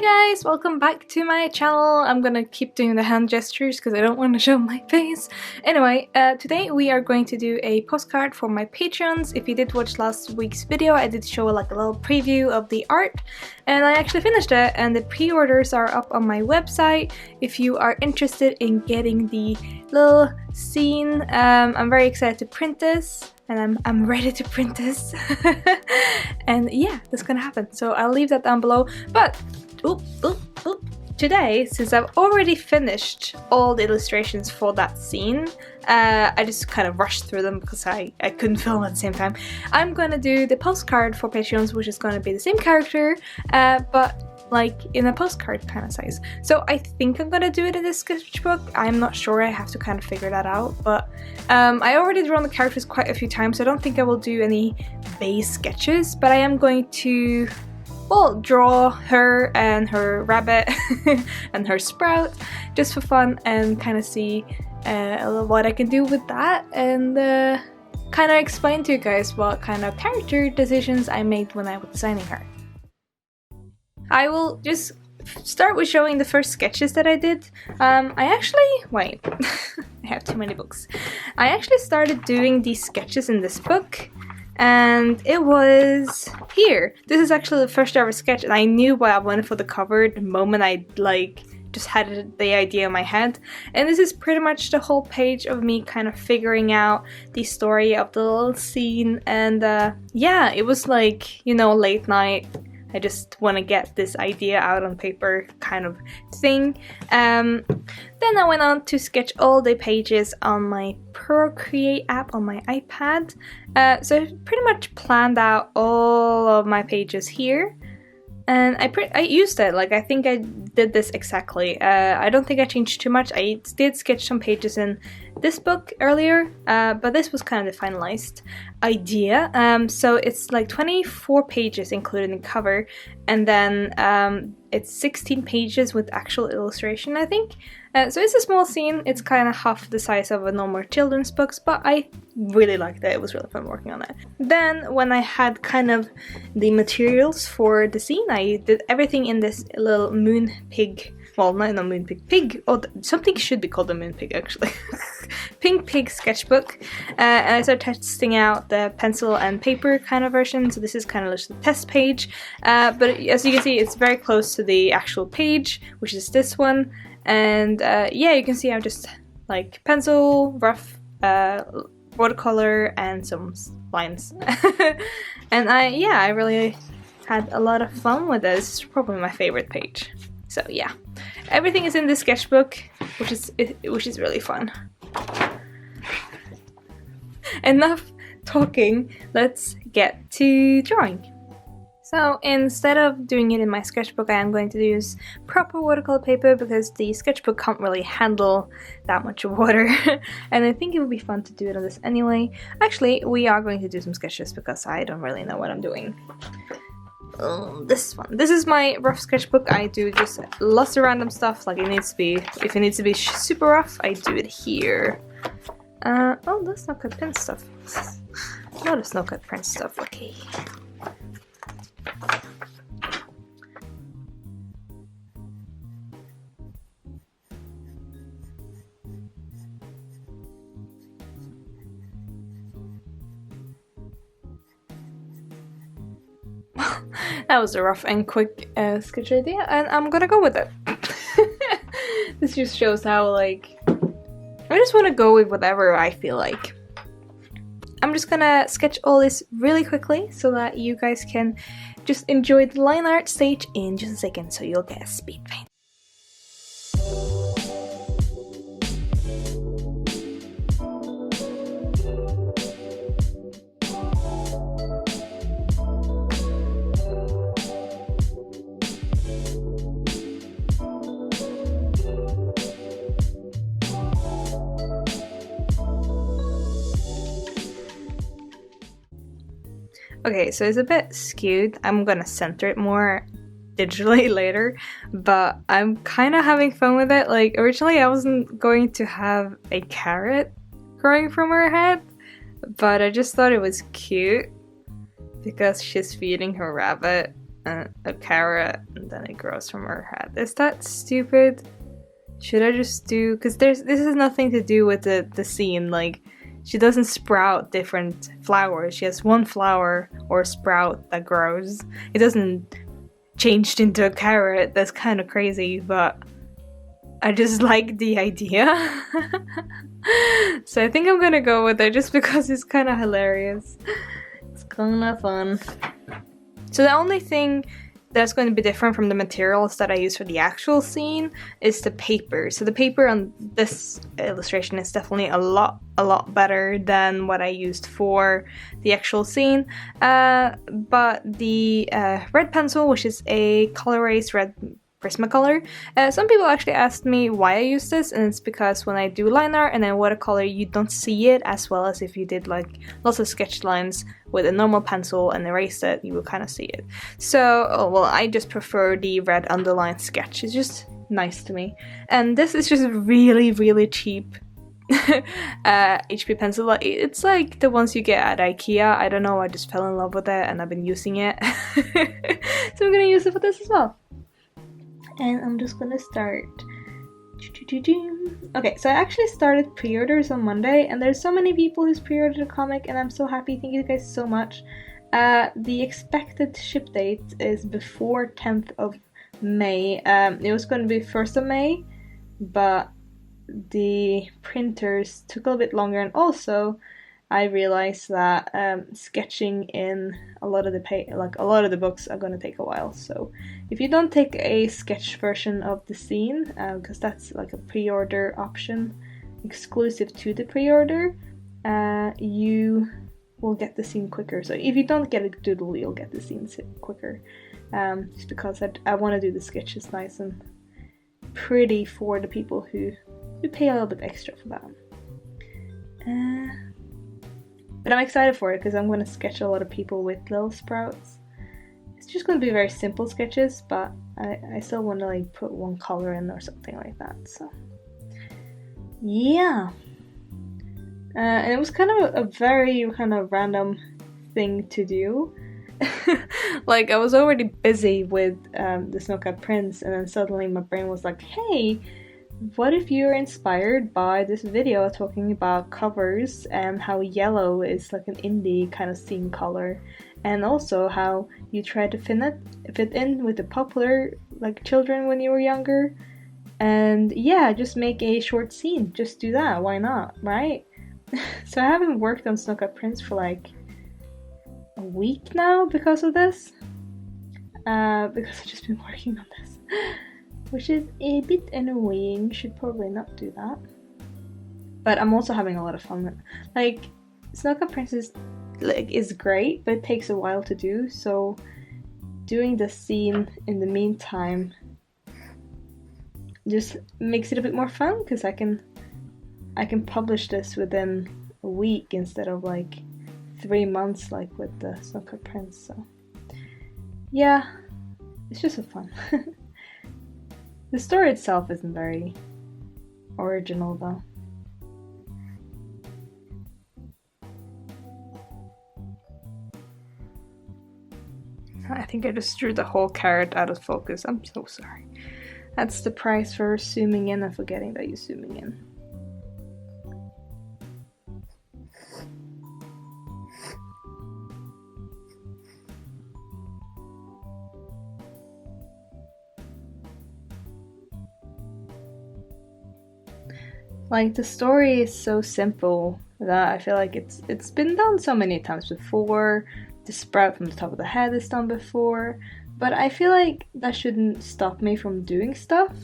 Hi guys, welcome back to my channel. I'm gonna keep doing the hand gestures because I don't want to show my face. Anyway, today we are going to do a postcard for my patrons. If you did watch last week's video, I did show like a little preview of the art and I actually finished it, and the pre-orders are up on my website if you are interested in getting the little scene. I'm very excited to print this. And I'm ready to print this. And yeah, that's gonna happen. So I'll leave that down below. But today, since I've already finished all the illustrations for that scene, I just kind of rushed through them because I couldn't film at the same time. I'm gonna do the postcard for patrons, which is gonna be the same character, but like in a postcard kind of size. So I think I'm gonna do it in this sketchbook. I'm not sure, I have to kind of figure that out, but I already drawn the characters quite a few times, so I don't think I will do any base sketches, but I am going to, well, draw her and her rabbit and her sprout just for fun and kind of see what I can do with that, and kind of explain to you guys what kind of character decisions I made when I was designing her. I will just start with showing the first sketches that I did. Wait, I have too many books. I actually started doing these sketches in this book, and it was here. This is actually the first ever sketch, and I knew what I wanted for the cover the moment I just had the idea in my head. And this is pretty much the whole page of me kind of figuring out the story of the little scene, and yeah, it was like, you know, late night. I just want to get this idea out on paper kind of thing. Then I went on to sketch all the pages on my Procreate app on my iPad. So I pretty much planned out all of my pages here. And I used it, like I think I did this exactly. I don't think I changed too much. I did sketch some pages in this book earlier, but this was kind of the finalized idea. So it's like 24 pages including the cover, and then it's 16 pages with actual illustration, I think. So it's a small scene. It's kind of half the size of a normal children's books, but I really liked it. It was really fun working on it. Then when I had kind of the materials for the scene, I did everything in this little moon pig. Well, not moon pig. Oh, something should be called a moon pig actually. Pink pig sketchbook. And I started testing out the pencil and paper kind of version. So this is kind of just the test page. But as you can see, it's very close to the actual page, which is this one. And yeah, you can see I'm just like pencil, rough, watercolor, and some lines. And I really had a lot of fun with this. This is probably my favorite page. So yeah, everything is in this sketchbook, which is really fun. Enough talking, let's get to drawing. So instead of doing it in my sketchbook, I am going to use proper watercolor paper because the sketchbook can't really handle that much water. And I think it would be fun to do it on this anyway. Actually, we are going to do some sketches because I don't really know what I'm doing. This one. This is my rough sketchbook. I do just lots of random stuff, like it needs to be, if it needs to be super rough, I do it here. Oh, that's Snowcut print stuff. A lot of Snowcut print stuff, okay. That was a rough and quick sketch idea, and I'm gonna go with it. This just shows how, like, I just want to go with whatever I feel like. I'm just gonna sketch all this really quickly so that you guys can just enjoy the line art stage in just a second, so you'll get a speed paint. Okay, so it's a bit skewed. I'm gonna center it more digitally later, but I'm kind of having fun with it. Like, originally I wasn't going to have a carrot growing from her head, but I just thought it was cute because she's feeding her rabbit. and a carrot, and then it grows from her head. Is that stupid? Should I just do... because this has nothing to do with the scene, like, she doesn't sprout different flowers. She has one flower or sprout that grows. It doesn't change into a carrot. That's kind of crazy, but I just like the idea. So I think I'm gonna go with it just because it's kind of hilarious. It's kind of fun. So the only thing that's going to be different from the materials that I use for the actual scene is the paper. So the paper on this illustration is definitely a lot better than what I used for the actual scene. But the red pencil, which is a Colerase red Prismacolor. Some people actually asked me why I use this, and it's because when I do line art and then watercolor, you don't see it as well as if you did like lots of sketch lines with a normal pencil and erase it, you will kind of see it. So, well, I just prefer the red underline sketch. It's just nice to me. And this is just really, really cheap HP pencil. It's like the ones you get at IKEA. I don't know, I just fell in love with it and I've been using it. So I'm gonna use it for this as well. And I'm just gonna start. Okay, so I actually started pre-orders on Monday, and there's so many people who's pre-ordered a comic, and I'm so happy. Thank you guys so much. The expected ship date is before 10th of May. It was going to be 1st of May, but the printers took a little bit longer, and also I realized that sketching in a lot of the books are going to take a while. So if you don't take a sketch version of the scene, because that's like a pre-order option exclusive to the pre-order, you will get the scene quicker. So if you don't get a doodle, you'll get the scene quicker. Just because I want to do the sketches nice and pretty for the people who pay a little bit extra for that. But I'm excited for it because I'm going to sketch a lot of people with little sprouts. It's just going to be very simple sketches, but I still want to like put one color in or something like that. So yeah, and it was kind of a very kind of random thing to do. Like I was already busy with the Snowcat Prince, and then suddenly my brain was like, hey, what if you're inspired by this video talking about covers and how yellow is like an indie kind of scene color, and also how you try to fit in with the popular like children when you were younger, and yeah, just make a short scene. Just do that. Why not, right? So I haven't worked on Snowcat Prince for like a week now because of this. Because I've just been working on this. Which is a bit annoying. Should probably not do that. But I'm also having a lot of fun. Like, Snowcat Prince is great, but it takes a while to do. So doing the scene in the meantime just makes it a bit more fun, because I can publish this within a week instead of like 3 months like with the Snowcat Prince. So yeah, it's just so fun. The story itself isn't very original though. I think I just drew the whole carrot out of focus. I'm so sorry. That's the price for zooming in and forgetting that you're zooming in. Like, the story is so simple that I feel like it's been done so many times before. The sprout from the top of the head is done before, but I feel like that shouldn't stop me from doing stuff.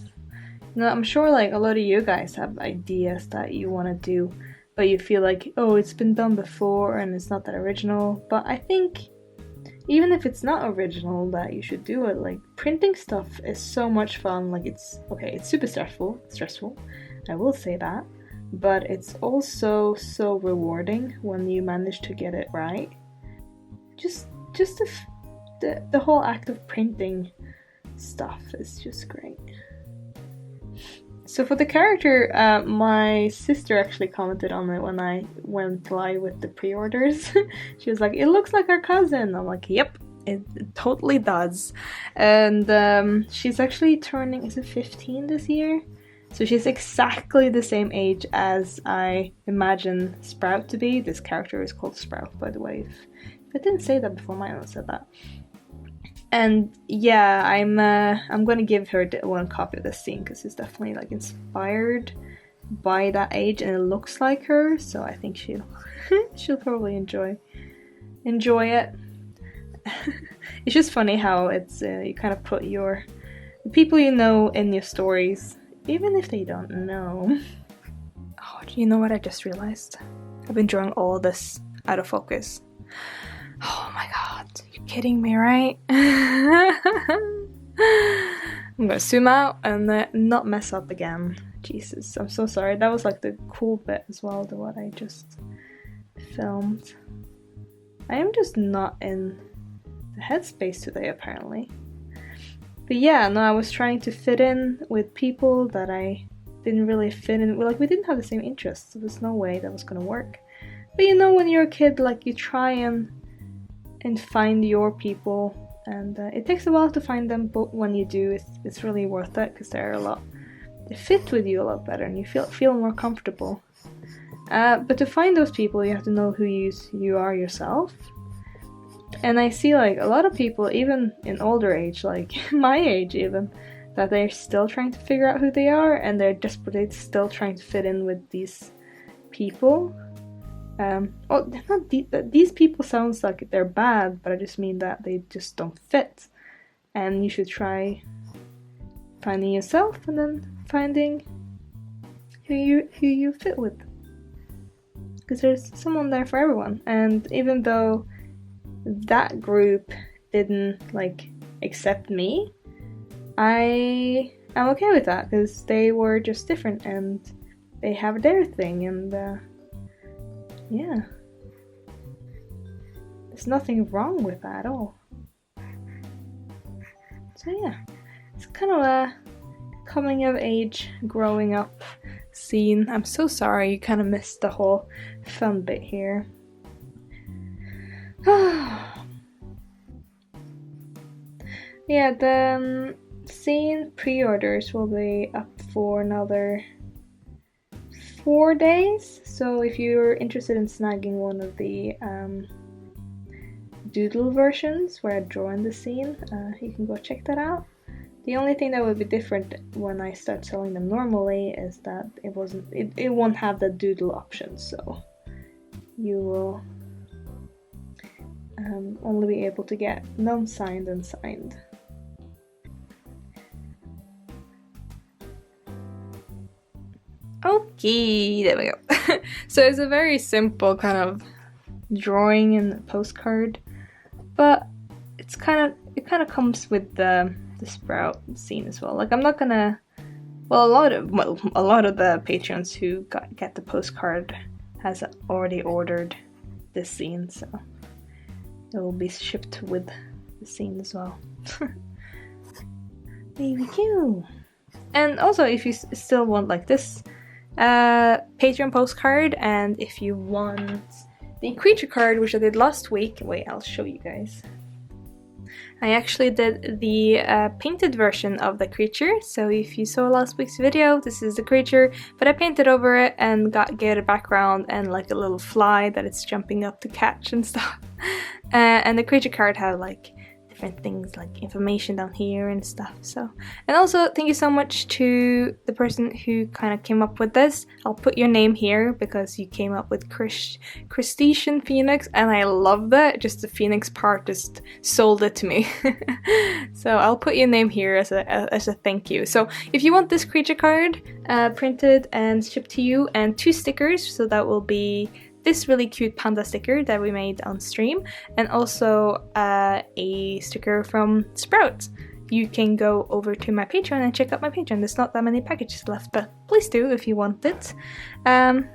You know, I'm sure like a lot of you guys have ideas that you want to do, but you feel like, oh, it's been done before and it's not that original. But I think even if it's not original, that you should do it. Like, printing stuff is so much fun. Like, it's super stressful. I will say that, but it's also so rewarding when you manage to get it right. Just the whole act of printing stuff is just great. So for the character, my sister actually commented on it when I went live with the pre-orders. She was like, "It looks like our cousin." I'm like, "Yep, It totally does. And she's actually turning, is it 15 this year? So she's exactly the same age as I imagine Sprout to be. This character is called Sprout, by the way. If I didn't say that before, my own said that. And yeah, I'm gonna give her one copy of this scene because it's definitely like inspired by that age, and it looks like her. So I think she'll probably enjoy it. It's just funny how it's you kind of put the people you know in your stories, even if they don't know. Oh, do you know what I just realized? I've been drawing all this out of focus. Oh my god, you're kidding me, right? I'm gonna zoom out and not mess up again. Jesus, I'm so sorry. That was like the cool bit as well, to what I just filmed. I am just not in the headspace today, apparently. But yeah, no, I was trying to fit in with people that I didn't really fit in. Like, we didn't have the same interests. There was no way that was gonna work. But you know, when you're a kid, like, you try and find your people, and it takes a while to find them, but when you do, it's really worth it, because they fit with you a lot better, and you feel more comfortable. But to find those people, you have to know who you are yourself. And I see like a lot of people, even in older age, like my age even, that they're still trying to figure out who they are, and they're desperately still trying to fit in with these people. These people sounds like they're bad, but I just mean that they just don't fit. And you should try finding yourself, and then finding who you fit with. Because there's someone there for everyone. And even though that group didn't like accept me, I'm okay with that, because they were just different and they have their thing, and yeah, there's nothing wrong with that at all. So yeah, it's kind of a coming of age, growing up scene. I'm so sorry you kind of missed the whole fun bit here. Yeah, the scene pre-orders will be up for another 4 days, so if you're interested in snagging one of the doodle versions where I draw in the scene, you can go check that out. The only thing that will be different when I start selling them normally is that it won't have the doodle option, so you will only be able to get non-signed and signed. Okay, there we go. So it's a very simple kind of drawing and postcard, but it kind of comes with the Sprout scene as well. Like, I'm not gonna. Well, a lot of the patrons who get the postcard has already ordered this scene, so it will be shipped with the scene as well. There we go. And also, if you still want like this Patreon postcard, and if you want the creature card, which I did last week, wait, I'll show you guys. I actually did the painted version of the creature, so if you saw last week's video, this is the creature, but I painted over it and gave it a background and like a little fly that it's jumping up to catch and stuff. And the creature card had like different things like information down here and stuff. So, and also thank you so much to the person who kind of came up with this. I'll put your name here because you came up with Crustacean Phoenix, and I love that. Just the Phoenix part just sold it to me. So I'll put your name here as a thank you. So if you want this creature card printed and shipped to you, and 2 stickers, so that will be this really cute panda sticker that we made on stream, and also a sticker from Sprout. You can go over to my Patreon and check out my Patreon. There's not that many packages left, but please do if you want it. And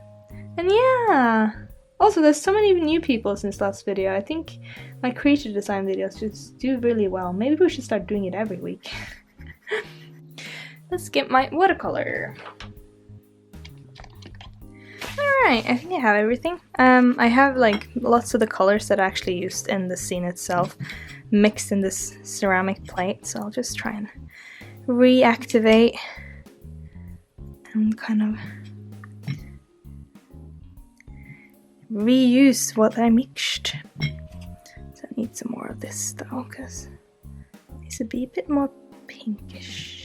yeah, also there's so many new people since last video. I think my creature design videos just do really well. Maybe we should start doing it every week. Let's get my watercolor. Alright, I think I have everything. I have like lots of the colors that I actually used in the scene itself mixed in this ceramic plate, so I'll just try and reactivate and kind of reuse what I mixed. So I need some more of this though, because it needs to be a bit more pinkish.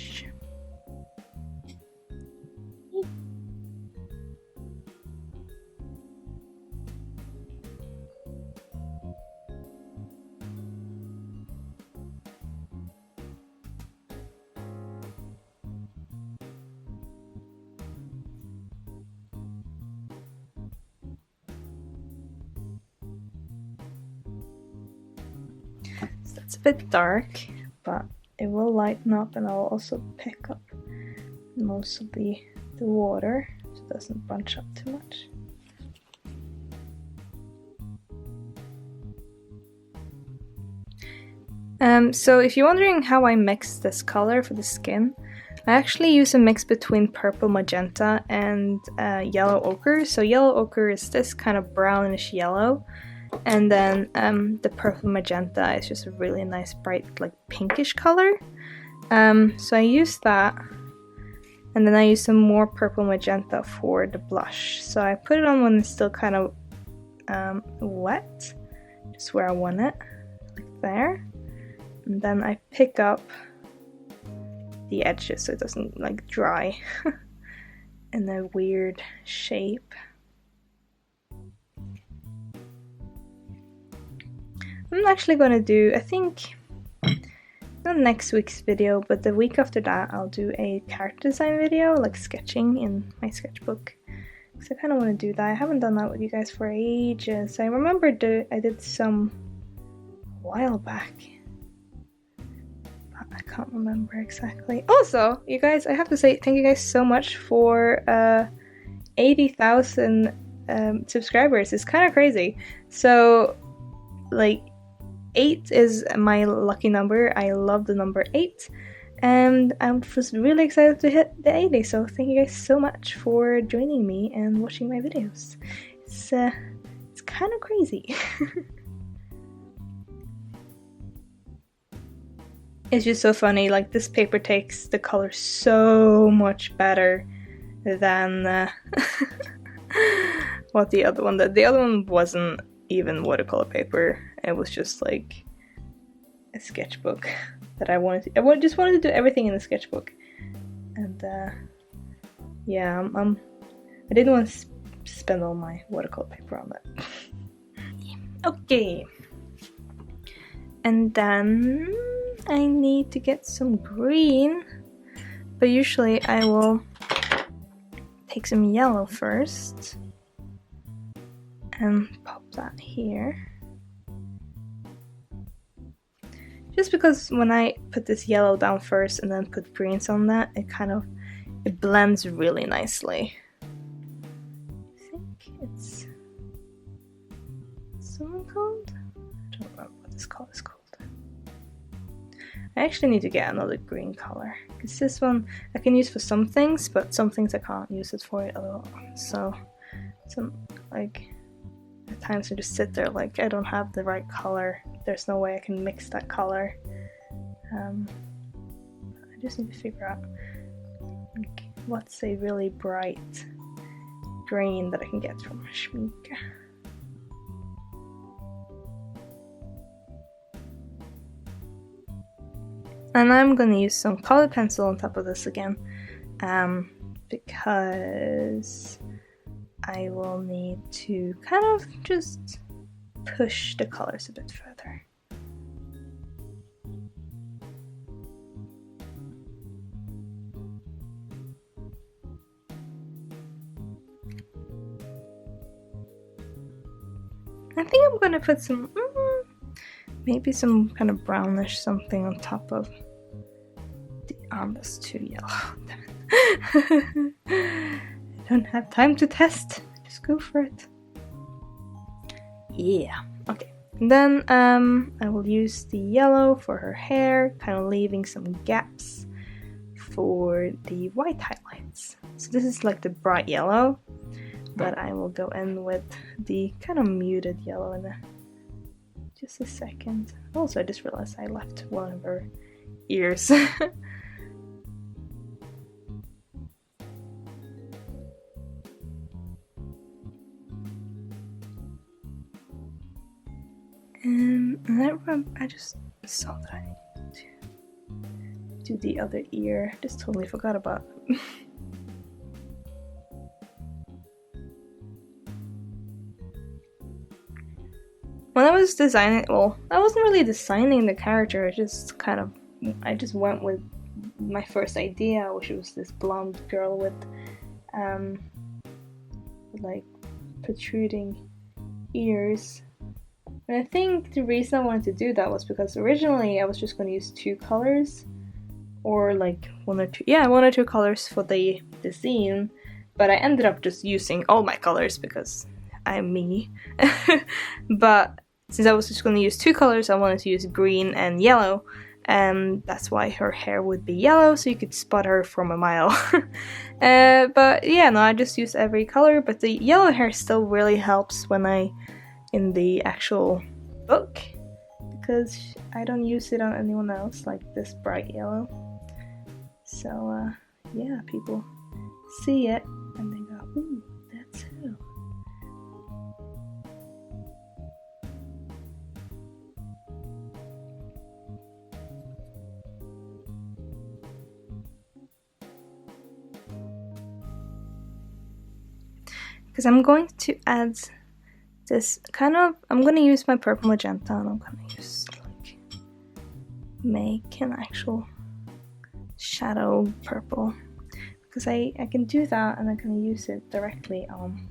It's a bit dark, but it will lighten up, and I'll also pick up most of the water so it doesn't bunch up too much. So if you're wondering how I mix this color for the skin, I actually use a mix between purple magenta and yellow ochre. So yellow ochre is this kind of brownish yellow, and then the purple magenta is just a really nice bright like pinkish color. So I use that, and then I use some more purple magenta for the blush. So I put it on when it's still kind of wet, just where I want it, like there. And then I pick up the edges so it doesn't like dry in a weird shape. I'm actually gonna do, I think, not next week's video, but the week after that I'll do a character design video, like sketching in my sketchbook. Because I kind of want to do that. I haven't done that with you guys for ages. I remember I did some a while back. But I can't remember exactly. Also, you guys, I have to say thank you guys so much for 80,000 subscribers. It's kind of crazy. So, like, 8 is my lucky number. I love the number 8, and I was really excited to hit the 80, so thank you guys so much for joining me and watching my videos. It's kind of crazy. It's just so funny, like this paper takes the color so much better than what the other one did. The other one wasn't even watercolor paper. It was just like a sketchbook that I just wanted to do everything in the sketchbook, and yeah, I didn't want to spend all my watercolor paper on that. Okay, and then I need to get some green, but usually I will take some yellow first and pop that here. Just because when I put this yellow down first and then put greens on that, it blends really nicely. I think it's someone called? I don't remember what this color is called. I actually need to get another green color, because this one I can use for some things, but some things I can't use it for at all. So some, like, at times I just sit there like I don't have the right color. There's no way I can mix that color. I just need to figure out like, what's a really bright green that I can get from Schmincke. And I'm gonna use some colored pencil on top of this again, because I will need to kind of just push the colors a bit further. I think I'm gonna put some, maybe some kind of brownish something on top of the arm. That's too yellow. I don't have time to test. Just go for it. Yeah. Okay. And then I will use the yellow for her hair, kind of leaving some gaps for the white highlights. So this is like the bright yellow, but I will go in with the kind of muted yellow in just a second. Also, I just realized I left one of her ears. And I just saw that I needed to do the other ear. Just totally forgot about it. When I was designing, well, I wasn't really designing the character, I just went with my first idea, which was this blonde girl with like protruding ears. And I think the reason I wanted to do that was because originally I was just going to use 2 colors, or like one or two colors for the zine, but I ended up just using all my colors because I'm me. But since I was just going to use 2 colors, I wanted to use green and yellow, and that's why her hair would be yellow, so you could spot her from a mile. But yeah, no, I just use every color, but the yellow hair still really helps when in the actual book, because I don't use it on anyone else, like this bright yellow. So yeah, people see it and they go, ooh, that's who. Because I'm going to add this I'm going to use my purple magenta, and I'm going to use make an actual shadow purple, because I can do that, and I can use it directly on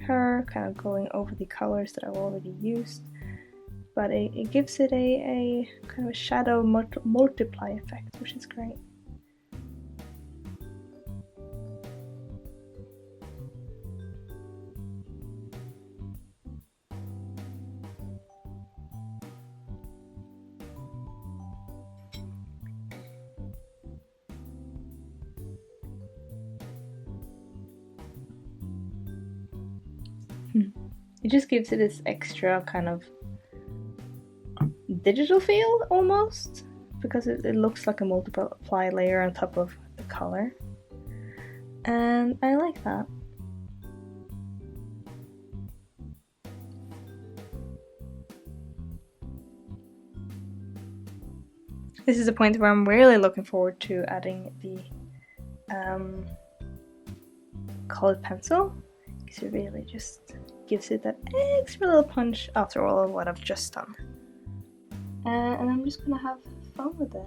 her, kind of going over the colors that I've already used, but it gives it a kind of a shadow multiply effect, which is great. It just gives it this extra kind of digital feel, almost, because it looks like a multiply layer on top of the color. And I like that. This is a point where I'm really looking forward to adding the colored pencil, because it really just gives it that extra little punch after all of what I've just done. And I'm just gonna have fun with it.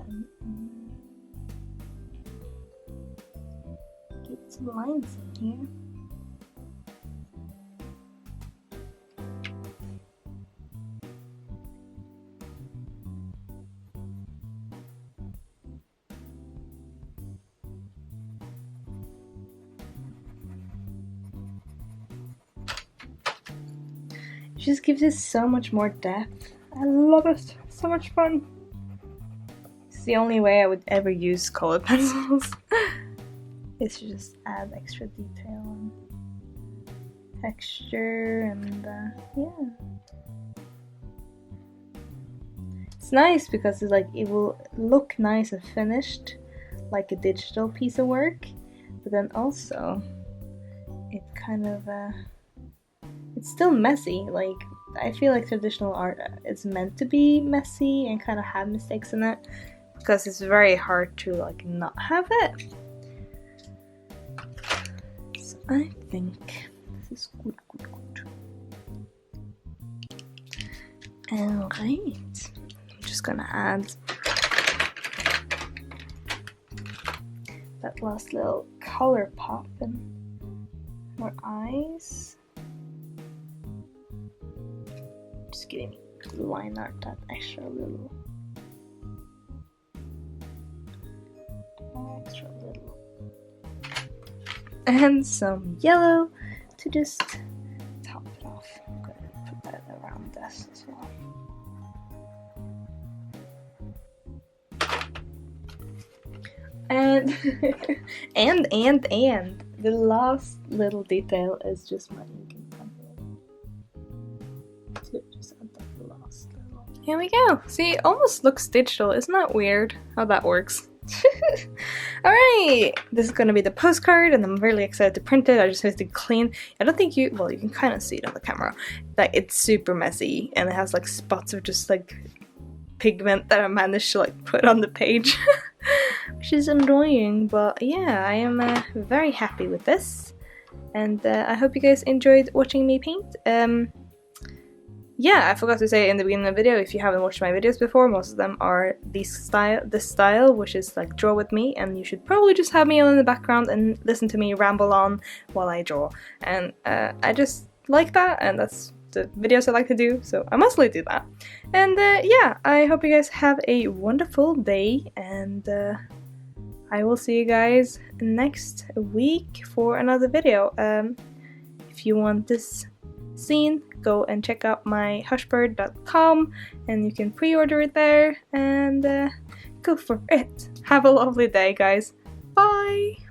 Get some lines in here. It just gives it so much more depth. I love it. So much fun. It's the only way I would ever use colored pencils. Is to just add extra detail and texture, and yeah. It's nice because it's like it will look nice and finished, like a digital piece of work, but then also it kind of it's still messy. Like, I feel like traditional art is meant to be messy and kind of have mistakes in it, because it's very hard to like not have it. So I think this is good. Alright, I'm just gonna add that last little color pop and more eyes. Just getting line art that extra little. And some yellow to just top it off. I'm going to put that around this as well. And the last little detail is just my inking pen here. Just add that last little. Here we go. See, it almost looks digital. Isn't that weird how that works? Alright, this is going to be the postcard and I'm really excited to print it. I just have to clean. I don't think you, well, you can kind of see it on the camera. Like, it's super messy and it has like spots of just like pigment that I managed to like put on the page. Which is annoying, but yeah, I am very happy with this. And I hope you guys enjoyed watching me paint. Yeah, I forgot to say in the beginning of the video, if you haven't watched my videos before, most of them are this style, which is like draw with me, and you should probably just have me on in the background and listen to me ramble on while I draw. And I just like that, and that's the videos I like to do, so I mostly do that. And yeah, I hope you guys have a wonderful day, and I will see you guys next week for another video. If you want this scene, go and check out my hushbird.com and you can pre-order it there, and go for it. Have a lovely day, guys. Bye!